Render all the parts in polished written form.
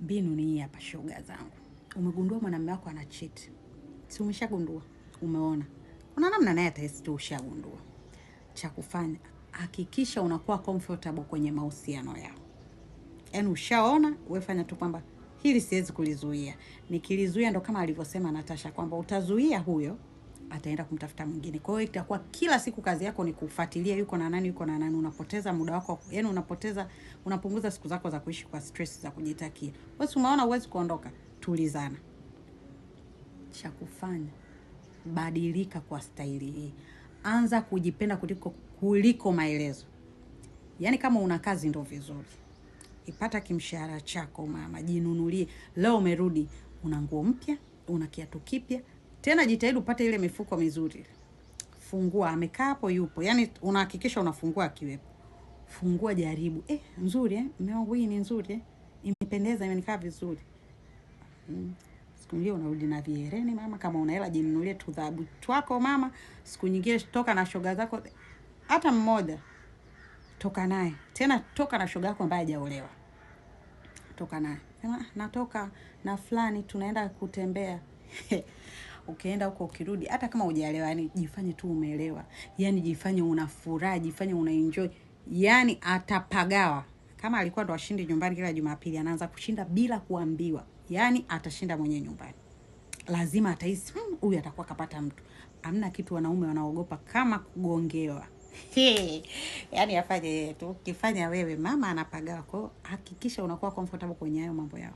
Mbinu ni hii hapa shoga zangu. Umegundua mwanamume wako ana cheat. Si umeshagundua? Umeona? Una namna naye atahisi tu ushagundua. Cha kufanya, hakikisha unakuwa comfortable kwenye mahusiano yao. Yaani ushaona, wewe fanya tu kwamba hili siwezi kulizuia. Nikilizuia ndo kama alivyosema Natasha kwamba utazuia huyo ataenda kumtafuta mwingine. Kwa hiyo itakuwa kila siku kazi yako ni kufuatilia yuko na nani, unapoteza muda wako, yaani unapunguza siku zako za kuishi kwa stress za kujitakia. Wewe umeona uwezi kuondoka, tulizana. Cha kufanya, badilika kwa staili hii. Anza kujipenda kuliko maelezo. Yaani kama una kazi ndo vizuri. Ipata kimshahara chako mama, jinunulie. Leo umerudi, una nguo mpya, una kiatu kipya. Tena jitahidi upate ile mifuko mizuri. Fungua, amekaa hapo yupo. Yaani unahakikisha unafungua akiwepo. Fungua jaribu. Nzuri mume wangu hii ni nzuri Imependeza, imenikaa vizuri. Siku nyingine unarudi na viereni mama, kama una hela jinunulie tu dhahabu twako mama. Siku nyingine toka na shoga zako hata mmoja. Toka naye. Tena toka na shoga yako ambaye hajaolewa. Toka naye. Natoka na fulani tunaenda kutembea. Ukienda huko ukirudi hata kama hujaelewa, yani jifanye tu umeelewa. Yani jifanye unafurahi, jifanye unaenjoy. Yani atapagawa. Kama alikuwa ndo ashindi nyumbani kila Jumapili, anaanza kushinda bila kuambiwa. Yani atashinda mwenye nyumbani. Lazima atahisi huyu atakuwa kapata mtu. Hamna kitu wanaume wanaogopa kama kugongewa. Yani afanye tu, kifanya wewe mama anapagawa. Kwa hiyo hakikisha unakuwa comfortable kwenye hayo mambo yao.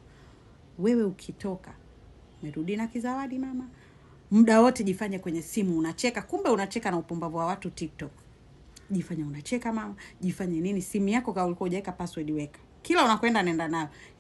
Wewe ukitoka umerudi na kizawadi mama. Muda wote jifanye kwenye simu unacheka, kumbe unacheka na upumbavu wa watu TikTok. Jifanye unacheka mama, jifanye nini, simu yako kama ulikuwa hujaweka password weka. Kila unakwenda nenda nayo.